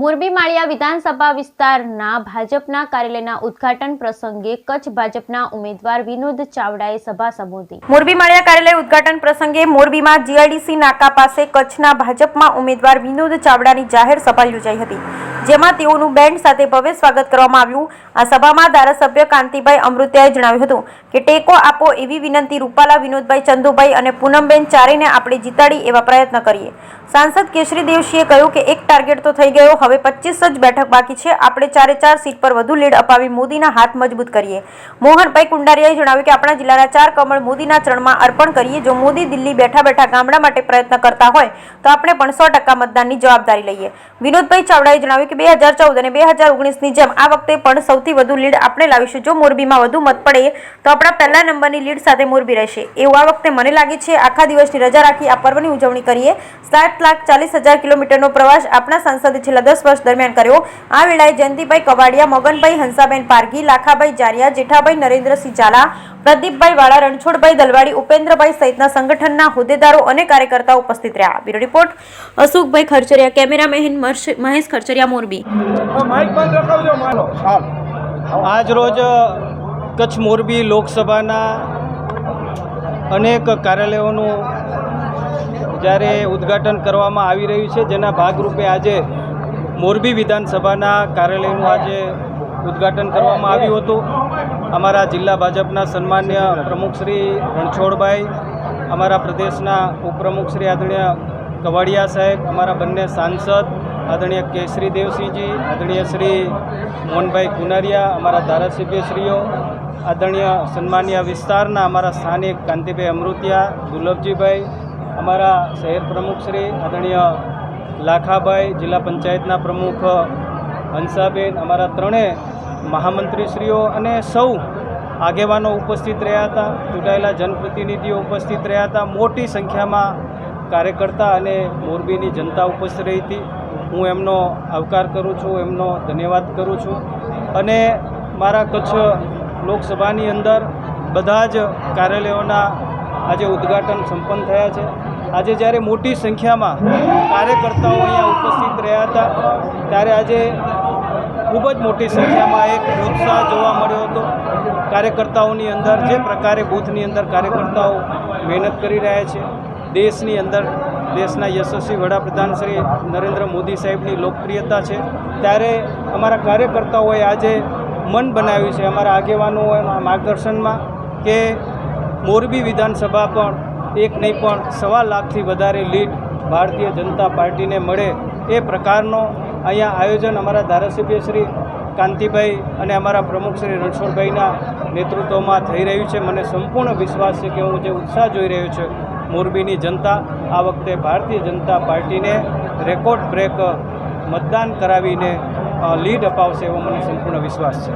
મોરબી માળિયા વિધાનસભા વિસ્તારના ભાજપના કાર્યાલયના ઉદ્ઘાટન પ્રસંગે કચ્છ ભાજપના ઉમેદવાર વિનોદ ચાવડાએ સભા સંબોધી। મોરબી માળિયા કાર્યાલય ઉદ્ઘાટન પ્રસંગે મોરબીમાં જીઆઈડીસી નાકા પાસે કચ્છના ભાજપમાં ઉમેદવાર વિનોદ ચાવડાની જાહેર સભા યોજાઈ હતી, જેમાં તેઓનું બેન્ડ સાથે ભવ્ય સ્વાગત કરવામાં આવ્યું। આ સભામાં ધારાસભ્ય કાંતિભાઈ અમૃતિયાએ જણાવ્યું હતું કે ટેકો આપો એવી વિનંતી રૂપાલા, વિનોદભાઈ, ચંદુભાઈ અને પૂનમબેન ચારેયને આપણે જીતાડી એવા પ્રયત્ન કરીએ। સાંસદ કેશરી દેવસિંહે કહ્યું કે એક ટાર્ગેટ તો થઈ ગયો, હવે 25 જ બેઠક બાકી છે, આપણે 4 સીટ પર વધુ લીડ અપાવી મોદીના હાથ મજબૂત કરીએ। મોહનભાઈ કુંડારિયાએ જણાવ્યું કે આપણા જિલ્લાના 4 કમળ મોદીના ચરણમાં અર્પણ કરીએ। જો મોદી દિલ્હી બેઠા બેઠા ગામડા માટે પ્રયત્ન કરતા હોય તો આપણે પણ 100% મતદાનની જવાબદારી લઈએ। વિનોદભાઈ ચાવડાએ જણાવ્યું કે 2014 અને 2019ની જેમ આ વખતે પણ સૌથી વધુ લીડ આપણે લાવીશું। જો મોરબીમાં વધુ મત પડે તો આપણા પહેલા નંબરની લીડ સાથે મોરબી રહેશે, એવું આ વખતે મને લાગે છે। આખા દિવસની રજા રાખી આ પર્વની ઉજવણી કરીએ। 7,40,000 કિલોમીટરનો પ્રવાસ આપણા સાંસદે છેલ્લા 10 વર્ષ દરમિયાન કર્યો। આ વેળાએ જયંતિભાઈ કવાડિયા, મગનભાઈ, હંસાબેન પારઘી, લાખાભાઈ જારિયા, જેઠાભાઈ નરેન્દ્રસિંહ ઝાલા, પ્રદીપભાઈ વાળા, રણછોડભાઈ દલવાડી, ઉપેન્દ્રભાઈ સહિતના સંગઠનના હોદ્દેદારો અને કાર્યકર્તાઓ ઉપસ્થિત રહ્યા। બ્યુરો રિપોર્ટ અશોકભાઈ ખરચરિયા, કેમેરામેન મહેશ ખરચરિયા, મોરબી। આજ રોજ કચ્છ મોરબી લોકસભાના અનેક કાર્યાલયોનું જ્યારે ઉદ્ઘાટન કરવામાં આવી રહ્યું છે, જેના ભાગરૂપે આજે મોરબી વિધાનસભાના કાર્યાલયનું આજે ઉદ્ઘાટન કરવામાં આવ્યું હતું। અમારા જિલ્લા ભાજપના સન્માન્ય પ્રમુખ શ્રી રણછોડભાઈ, અમારા પ્રદેશના ઉપપ્રમુખ શ્રી આદરણીય કવાડિયા સાહેબ, અમારા બંને સાંસદ આદરણીય કેશરી દેવસિંહજી, આદરણીય શ્રી મોહનભાઈ કુંડારિયા, અમારા ધારાસભ્યશ્રીઓ, આદરણીય સન્માન્ય વિસ્તારના અમારા સ્થાનિક કાંતિભાઈ અમૃતિયા, દુર્લભજીભાઈ, અમારા શહેર પ્રમુખ શ્રી આદરણીય લાખાભાઈ, જિલ્લા પંચાયતના પ્રમુખ હંસાબેન, અમારા ત્રણેય મહામંત્રીશ્રીઓ અને સૌ આગેવાનો ઉપસ્થિત રહ્યા હતા। ચૂંટાયેલા જનપ્રતિનિધિઓ ઉપસ્થિત રહ્યા હતા। મોટી સંખ્યામાં કાર્યકર્તા અને મોરબીની જનતા ઉપસ્થિત રહી હતી। હું એમનો આવકાર કરું છું, એમનો ધન્યવાદ કરું છું। અને મારા કચ્છ લોકસભાની અંદર બધા જ કાર્યાલયોના આજે ઉદ્ઘાટન સંપન્ન થયા છે। આજે જ્યારે મોટી સંખ્યામાં કાર્યકર્તાઓ અહીંયા ઉપસ્થિત રહ્યા હતા, ત્યારે આજે ખૂબ જ મોટી સંખ્યામાં એક ઉત્સાહ જોવા મળ્યો હતો કાર્યકર્તાઓની અંદર। જે પ્રકારે બૂથની અંદર કાર્યકર્તાઓ મહેનત કરી રહ્યા છે, દેશની અંદર દેશના યશસ્વી વડાપ્રધાન શ્રી નરેન્દ્ર મોદી સાહેબની લોકપ્રિયતા છે, ત્યારે અમારા કાર્યકર્તાઓએ આજે મન બનાવ્યું છે અમારા આગેવાનોના માર્ગદર્શનમાં કે મોરબી વિધાનસભા પણ એક નહીં પણ 1.25 લાખથી વધારે લીડ ભારતીય જનતા પાર્ટીને મળે એ પ્રકારનો અહીંયા આયોજન અમારા ધારાસભ્ય શ્રી કાંતિભાઈ અને અમારા પ્રમુખ શ્રી રણછોડભાઈના નેતૃત્વમાં થઈ રહ્યું છે। મને સંપૂર્ણ વિશ્વાસ છે કે હું જે ઉત્સાહ જોઈ રહ્યો છું, મોરબીની જનતા આ વખતે ભારતીય જનતા પાર્ટીને રેકોર્ડ બ્રેક મતદાન કરાવીને લીડ અપાવશે એવો મને સંપૂર્ણ વિશ્વાસ છે।